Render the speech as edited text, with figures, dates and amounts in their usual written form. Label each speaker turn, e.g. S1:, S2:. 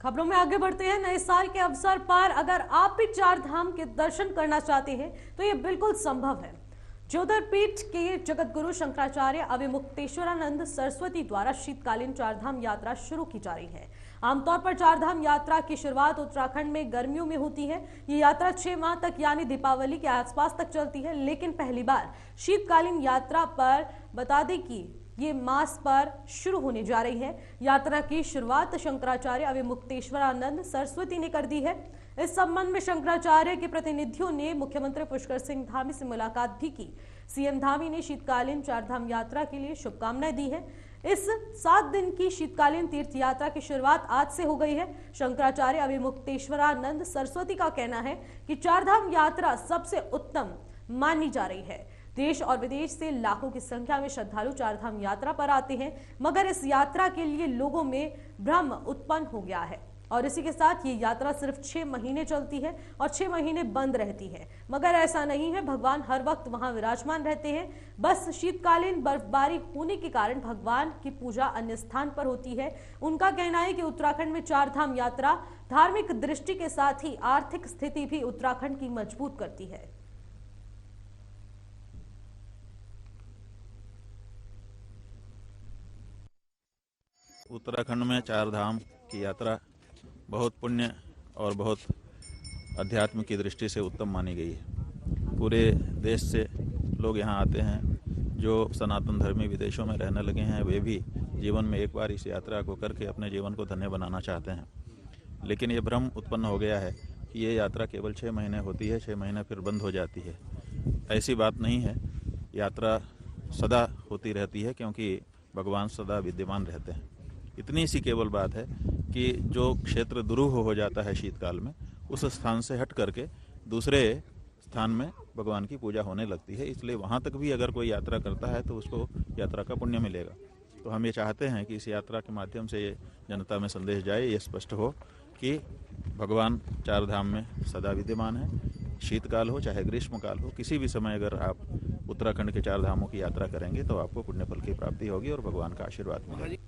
S1: खबरों में आगे बढ़ते हैं। नए साल के अवसर पर अगर आप भी चार धाम के दर्शन करना चाहते हैं तो ये बिल्कुल संभव है। ज्योतिर्पीठ के जगत गुरु शंकराचार्य अविमुक्तेश्वरानंद सरस्वती द्वारा शीतकालीन चारधाम यात्रा शुरू की जा रही है। आमतौर पर चारधाम यात्रा की शुरुआत उत्तराखंड में गर्मियों में होती है। ये यात्रा 6 माह तक यानी दीपावली के आसपास तक चलती है, लेकिन पहली बार शीतकालीन यात्रा पर बता दें कि ये मास पर शुरू होने जा रही है। यात्रा की शुरुआत शंकराचार्य अविमुक्तेश्वरानंद सरस्वती ने कर दी है। इस संबंध में शंकराचार्य के प्रतिनिधियों ने मुख्यमंत्री पुष्कर सिंह धामी से मुलाकात भी की। सीएम धामी ने शीतकालीन चारधाम यात्रा के लिए शुभकामनाएं दी है। इस 7 दिन की शीतकालीन तीर्थ यात्रा की शुरुआत आज से हो गई है। शंकराचार्य अविमुक्तेश्वरानंद सरस्वती का कहना है कि चारधाम यात्रा सबसे उत्तम मानी जा रही है। देश और विदेश से लाखों की संख्या में श्रद्धालु चारधाम यात्रा पर आते हैं, मगर इस यात्रा के लिए लोगों में भ्रम उत्पन्न हो गया है और इसी के साथ ये यात्रा सिर्फ 6 महीने चलती है और 6 महीने बंद रहती है। मगर ऐसा नहीं है, भगवान हर वक्त वहां विराजमान रहते हैं। बस शीतकालीन बर्फबारी होने के कारण भगवान की पूजा अन्य स्थान पर होती है। उनका कहना है कि उत्तराखंड में चारधाम यात्रा धार्मिक दृष्टि के साथ ही आर्थिक स्थिति भी उत्तराखंड की मजबूत करती है।
S2: उत्तराखंड में चार धाम की यात्रा बहुत पुण्य और बहुत अध्यात्म की दृष्टि से उत्तम मानी गई है। पूरे देश से लोग यहाँ आते हैं। जो सनातन धर्मी विदेशों में रहने लगे हैं वे भी जीवन में एक बार इस यात्रा को करके अपने जीवन को धन्य बनाना चाहते हैं। लेकिन ये भ्रम उत्पन्न हो गया है कि ये यात्रा केवल 6 महीने होती है, 6 महीने फिर बंद हो जाती है। ऐसी बात नहीं है। यात्रा सदा होती रहती है क्योंकि भगवान सदा विद्यमान रहते हैं। इतनी सी केवल बात है कि जो क्षेत्र दुरूह हो जाता है शीतकाल में, उस स्थान से हट करके दूसरे स्थान में भगवान की पूजा होने लगती है। इसलिए वहाँ तक भी अगर कोई यात्रा करता है तो उसको यात्रा का पुण्य मिलेगा। तो हम ये चाहते हैं कि इस यात्रा के माध्यम से ये जनता में संदेश जाए, ये स्पष्ट हो कि भगवान चार धाम में सदा विद्यमान है। शीतकाल हो चाहे ग्रीष्मकाल हो, किसी भी समय अगर आप उत्तराखंड के चार धामों की यात्रा करेंगे तो आपको पुण्य फल की प्राप्ति होगी और भगवान का आशीर्वाद मिलेगा।